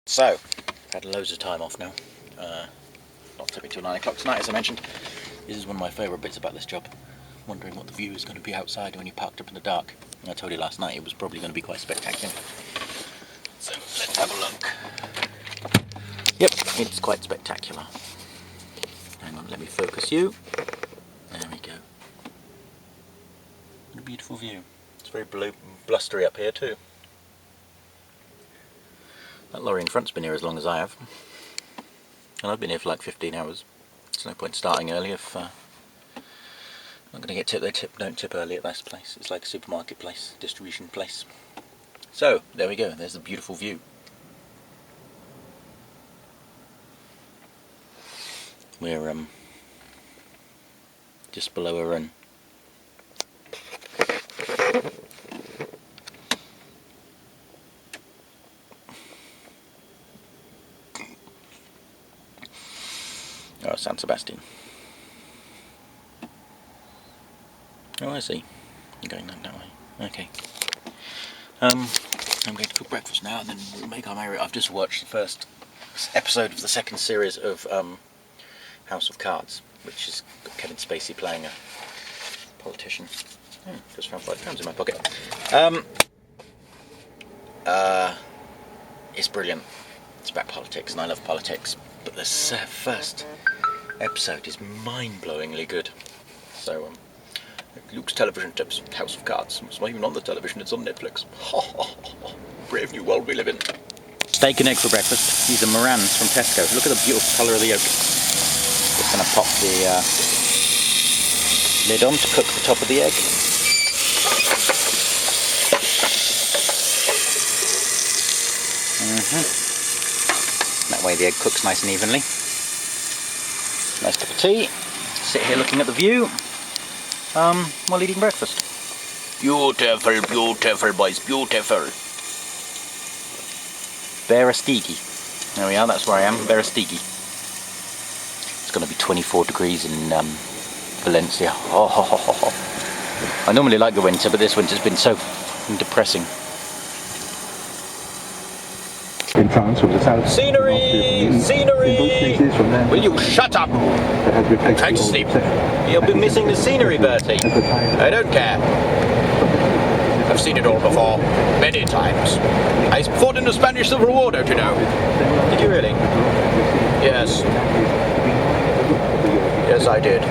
So, I've had loads of time off now. Not tipping till 9 o'clock tonight, as I mentioned. This is one of my favourite bits about this job. Wondering what the view is going to be outside when you're parked up in the dark. And I told you last night it was probably going to be quite spectacular. So, let's have a look. Yep, it's quite spectacular. Hang on, let me focus you. There we go. What a beautiful view. It's very blustery up here too. That lorry in front's been here as long as I have. And I've been here for like 15 hours. There's no point starting early if I'm not going to get tipped. Don't tip early at this place. It's like a supermarket place, distribution place. So, there we go. There's the beautiful view. We're just below a run. Oh, San Sebastian. Oh, I see. You're going that way. Okay. I'm going to cook breakfast now, and then we'll make our merry. I've just watched the first episode of the second series of House of Cards, which is Kevin Spacey playing a politician. Just found £5 in my pocket. It's brilliant. It's about politics, and I love politics. But the first episode is mind-blowingly good. So, Luke's television tips, House of Cards. It's not even on the television, it's on Netflix. Brave new world we live in. Steak and egg for breakfast. These are Morans from Tesco. Look at the beautiful colour of the yolk. Just going to pop the lid on to cook the top of the egg. That way the egg cooks nice and evenly. Nice cup of tea. Sit here looking at the view while eating breakfast. Beautiful, beautiful boys, beautiful. Verestigi. There we are, that's where I am, Verestigi. It's going to be 24 degrees in Valencia. I normally like the winter, but this winter's been so depressing. In France from the south. Scenery! Scenery! Will you shut up? I'm trying to sleep. You'll be missing the scenery, Bertie. I don't care. I've seen it all before. Many times. I fought in the Spanish Civil War, don't you know? Did you really? Yes. Yes, I did.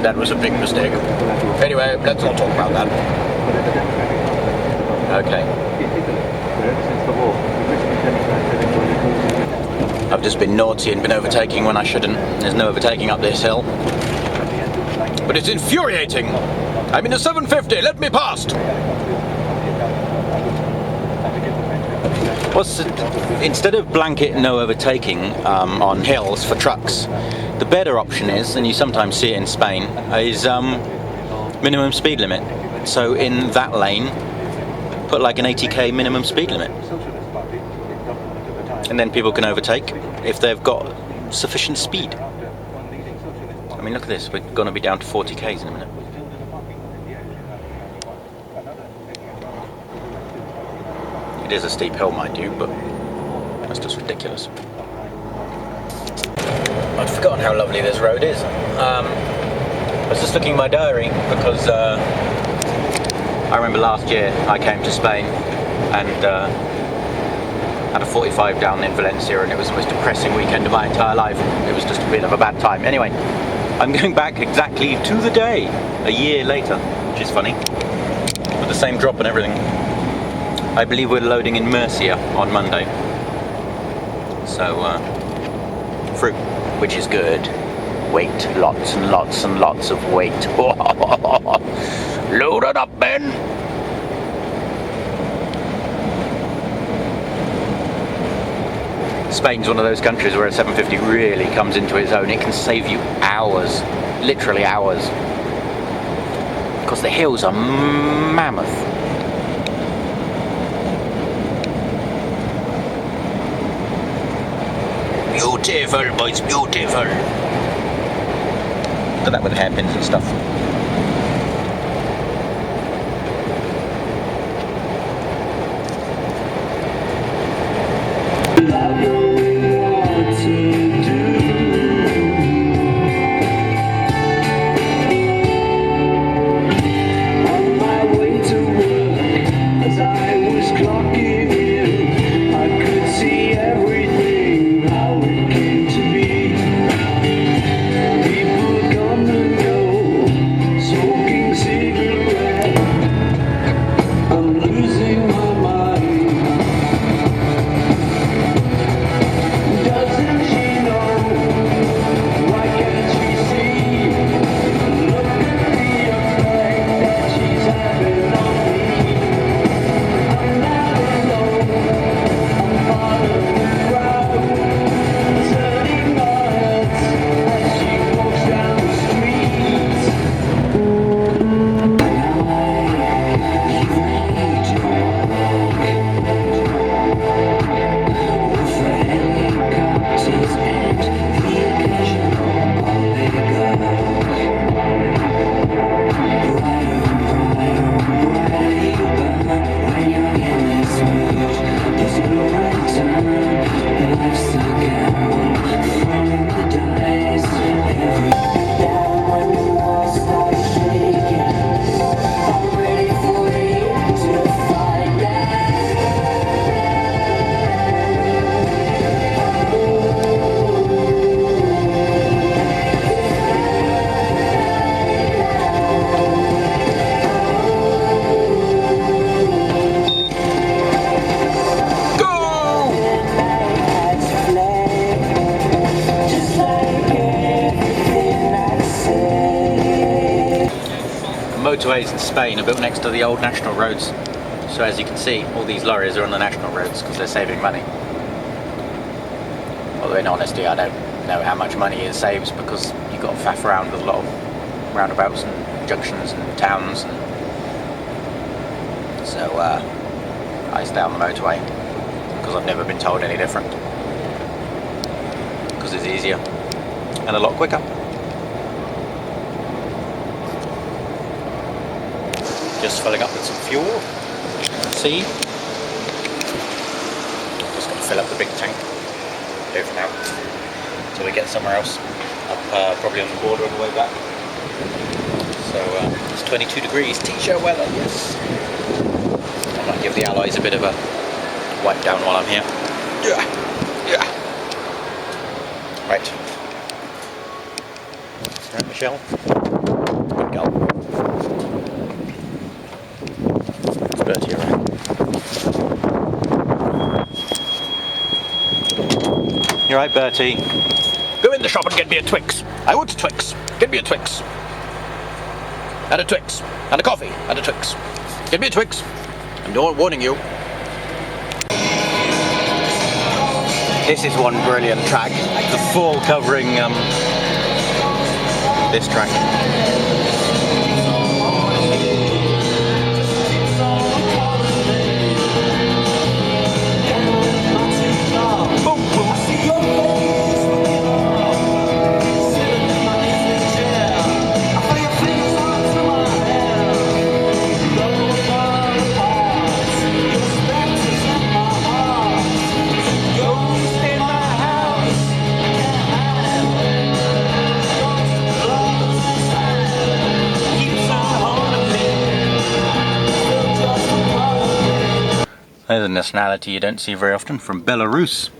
That was a big mistake. Anyway, let's not talk about that. Okay. I've just been naughty and been overtaking when I shouldn't. There's no overtaking up this hill. But it's infuriating! I'm in a 750, let me past! Instead of blanket no overtaking on hills for trucks, the better option is, and you sometimes see it in Spain, is minimum speed limit. So in that lane, put like an 80k minimum speed limit. And then people can overtake if they've got sufficient speed. I mean, look at this, we're going to be down to 40k's in a minute. It is a steep hill, mind you, but that's just ridiculous. I'd forgotten how lovely this road is. I was just looking at my diary because I remember last year I came to Spain and had a 45 down in Valencia, and it was the most depressing weekend of my entire life. It was just a bit of a bad time. Anyway, I'm going back exactly to the day, a year later, which is funny, with the same drop and everything. I believe we're loading in Murcia on Monday. So, fruit, which is good. Weight, lots and lots and lots of weight. Load it up, Ben! Spain's one of those countries where a 750 really comes into its own. It can save you hours, literally hours, because the hills are mammoth. Beautiful, boys, beautiful. Done that with hairpins and stuff. motorways in Spain are built next to the old national roads. So as you can see, all these lorries are on the national roads because they're saving money. Although in honesty, I don't know how much money it saves because you've got to faff around with a lot of roundabouts and junctions and towns. And so I stay on the motorway because I've never been told any different. Because it's easier and a lot quicker. Just filling up with some fuel. See? Just going to fill up the big tank. Do for now. Until we get somewhere else. Up probably on the border on the way back. So it's 22 degrees. T-shirt weather, yes. I might give the alloys a bit of a wipe down while I'm here. Yeah. Yeah. Right. Right, Michelle. Good girl. It's Bertie around. You're right, Bertie. Go in the shop and get me a Twix. I want a Twix. Get me a Twix. And a Twix. And a coffee. And a Twix. Get me a Twix. I'm warning you. This is one brilliant track. The fall covering this track. There's a nationality you don't see very often from Belarus.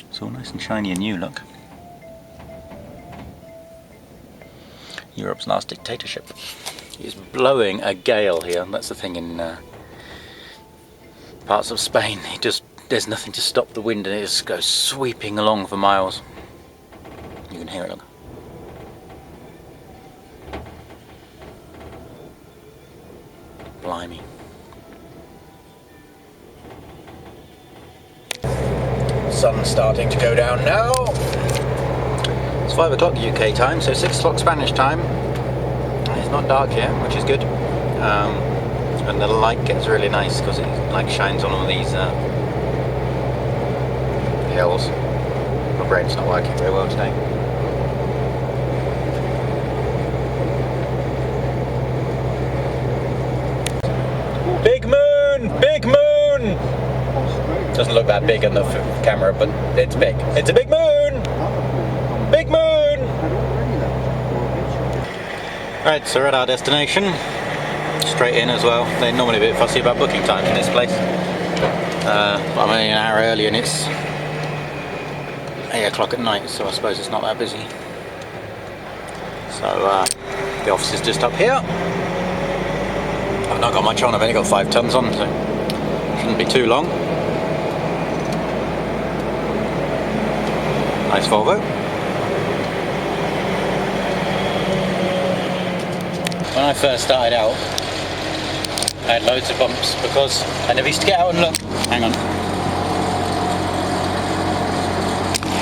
It's all nice and shiny and new, look. Europe's last dictatorship. It's blowing a gale here. That's the thing in parts of Spain. There's nothing to stop the wind and it just goes sweeping along for miles. You can hear it, look. Blimey. Sun's starting to go down now. It's 5 o'clock UK time, so 6 o'clock Spanish time. It's not dark yet, which is good. And the light gets really nice because it like shines on all these hills. My brain's not working very well today. Big moon! Big moon! Doesn't look that big on the camera, but it's big. It's a big moon! Big moon! Right, so we're at our destination. Straight in as well. They're normally a bit fussy about booking times in this place. I'm only an hour early and it's 8 o'clock at night, so I suppose it's not that busy. So the office is just up here. I've not got much on, I've only got 5 tons on, so shouldn't be too long. Nice Volvo. When I first started out, I had loads of bumps because I never used to get out and look. Hang on.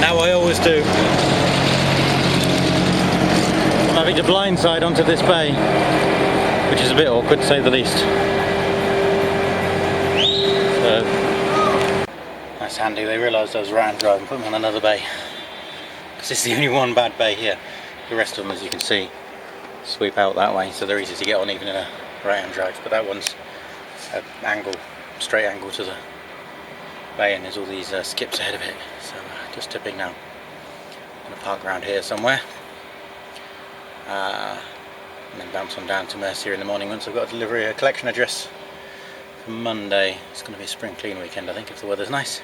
Now I always do. I'm having to blindside onto this bay, which is a bit awkward to say the least. So, that's handy. They realised I was right-hand drive and put me on another bay. Because it's the only one bad bay here. The rest of them, as you can see, sweep out that way, so they're easy to get on even in a right-hand drive. But that one's an angle, straight angle to the bay, and there's all these skips ahead of it. So just tipping now. I'm going to park around here somewhere. And then bounce on down to Murcia in the morning once I've got a collection address for Monday. It's going to be a spring clean weekend, I think, if the weather's nice.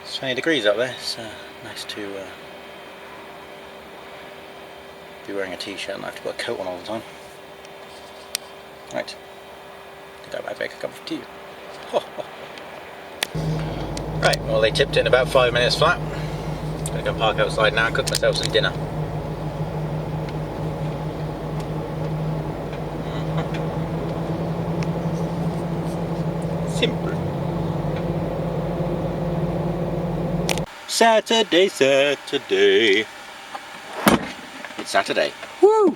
It's 20 degrees up there, so nice to be wearing a t-shirt and not have to put a coat on all the time. Right, I think I might make a cup of tea. Right, well they tipped in about 5 minutes flat. Gonna go park outside now and cook myself some dinner. Simple. Saturday. It's Saturday. Woo!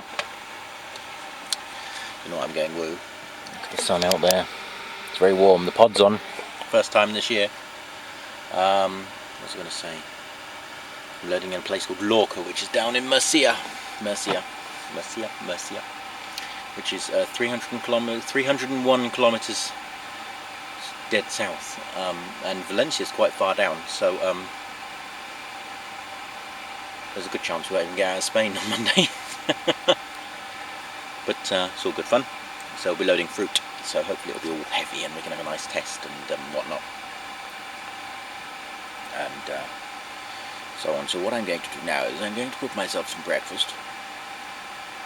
You know what I'm getting woo. Look at the sun out there. It's very warm. The pod's on. First time this year. What was I going to say? I'm loading in a place called Lorca, which is down in Murcia, which is 301 kilometers dead south, and Valencia is quite far down, so there's a good chance we won't even get out of Spain on Monday. But it's all good fun. So we'll be loading fruit, so hopefully it'll be all heavy and we can have a nice test and whatnot. And so on. So what I'm going to do now is I'm going to cook myself some breakfast.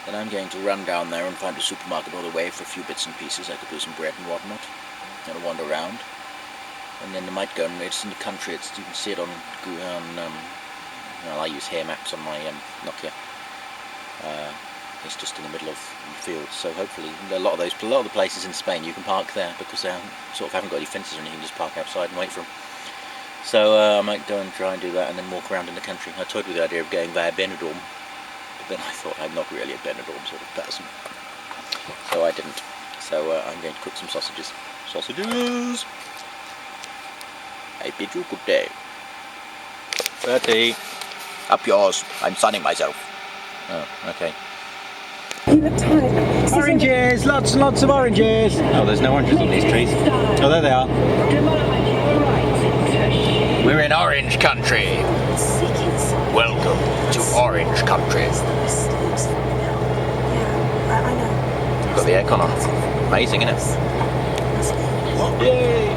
Then I'm going to run down there and find a supermarket all the way for a few bits and pieces. I could do some bread and whatnot. And wander around. And then I might go and it's in the country. You can see it on well, I use hair maps on my Nokia. It's just in the middle of the field, so hopefully a lot of the places in Spain you can park there because they sort of haven't got any fences or anything. You can just park outside and wait for them. So I might go and try and do that and then walk around in the country. I toyed with the idea of going via Benidorm, but then I thought I'm not really a Benidorm sort of person, so I didn't. So I'm going to cook some sausages. Sausages! I bid you good day. Bertie, up yours. I'm sunning myself. Oh, okay. You look tired. Oranges! Lots and lots of oranges! Oh, there's no oranges on these trees. Oh, there they are. We're in orange country. Welcome to orange country. Yeah, I know. We've got the aircon on. Amazing, isn't it? Yay!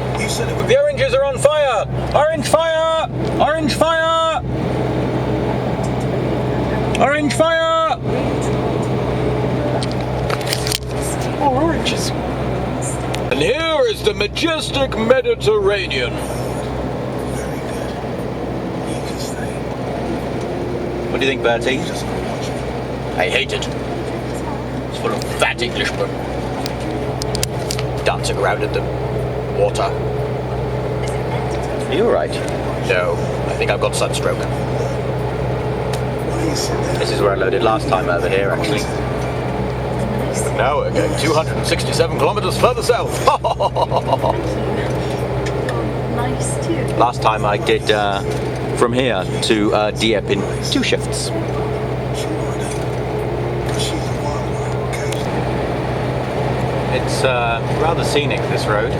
The oranges are on fire! Orange fire! Orange fire! Orange fire! More oranges. And here is the majestic Mediterranean. Very good. You can stay. What do you think, Bertie? Just watch it. I hate it. It's full of fat Englishmen dancing around in the water. Are you alright? No, I think I've got sunstroke. Why you sit there? This is where I loaded last time over here, actually. Now we're going 267 kilometers further south. Nice too. Last time I did from here to Dieppe in 2 shifts. Sure I do. She's a wild one, occasionally. It's rather scenic, this road.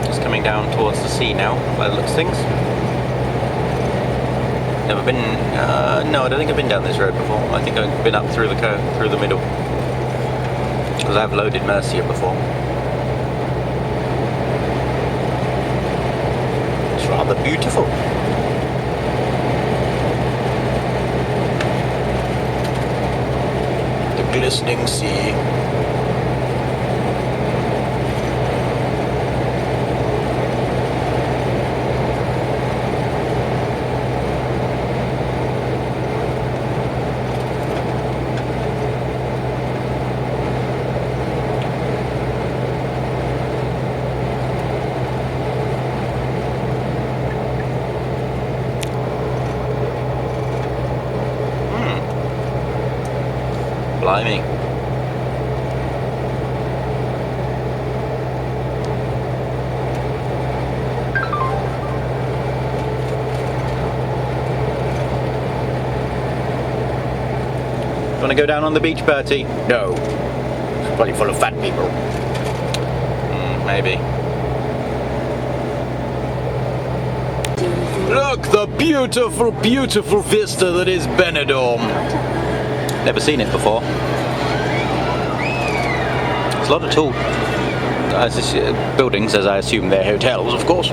Just coming down towards the sea now, by the looks of things. Never been, no, I don't think I've been down this road before. I think I've been up through the middle. Because I've loaded Murcia before. It's rather beautiful. The glistening sea. Blimey. Want to go down on the beach, Bertie? No, it's probably full of fat people. Maybe. Look, the beautiful, beautiful vista that is Benidorm. Never seen it before. There's a lot of tall buildings, as I assume they're hotels, of course.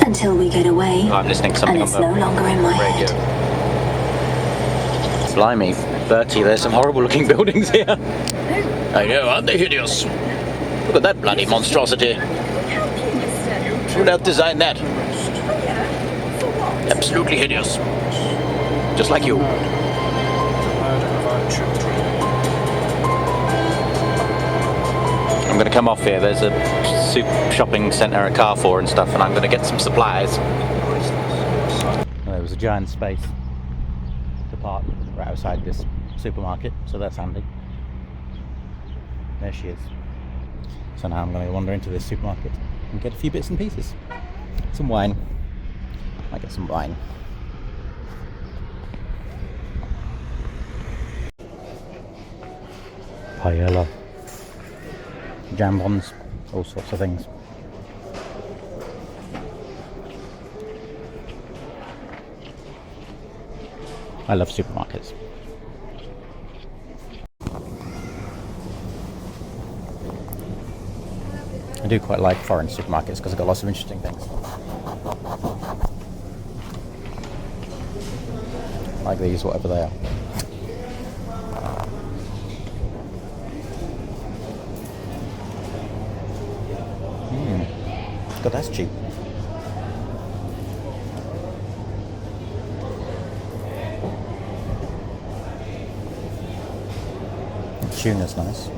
Until we get away, Oh, I'm listening to something and it's on the no longer in my radio. head. Blimey, Bertie, there's some horrible looking buildings here. I know, aren't they hideous? Look at that bloody monstrosity. Help you, mister. Who helped design that? Oh, yeah? For what? Absolutely hideous. Just like you. The murder of our children. I'm going to come off here. There's a soup shopping centre at Carrefour and stuff, and I'm going to get some supplies. There was a giant space to park right outside this supermarket, so that's handy. There she is. So now I'm going to wander into this supermarket and get a few bits and pieces. Some wine. Might get some wine. Paella. Jambons. All sorts of things. I love supermarkets. I do quite like foreign supermarkets because they've got lots of interesting things. Like these, whatever they are. God, that's cheap. Tuna's nice.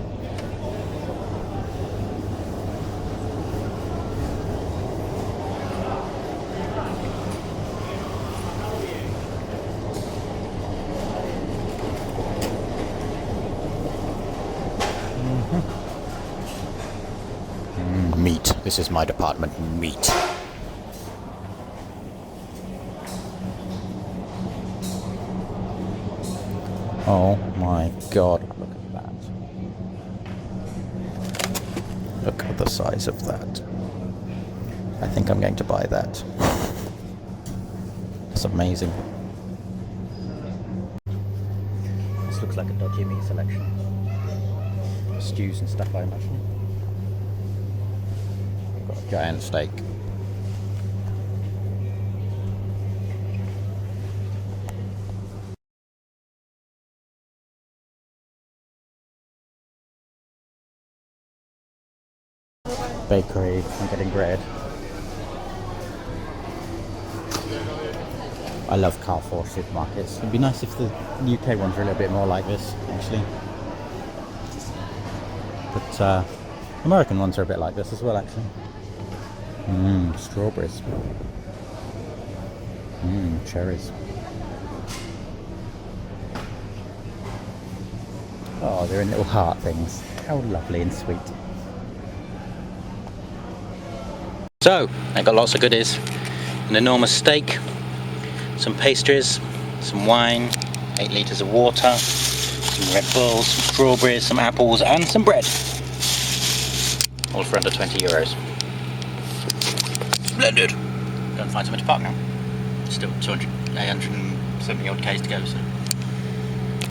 Meat. This is my department. Meat. Oh my god, look at that. Look at the size of that. I think I'm going to buy that. It's amazing. This looks like a dodgy meat selection. Stews and stuff, I imagine. Got a giant steak. Bakery, I'm getting bread. I love Carrefour supermarkets. It'd be nice if the UK ones were a little bit more like this, actually. But American ones are a bit like this as well, actually. Strawberries. Cherries. Oh, they're in little heart things. How lovely and sweet. So, I got lots of goodies. An enormous steak, some pastries, some wine, 8 litres of water, some Red Bulls, some strawberries, some apples and some bread. All for under €20. Splendid! Go and find somewhere to park now. Still 870 odd Ks to go, so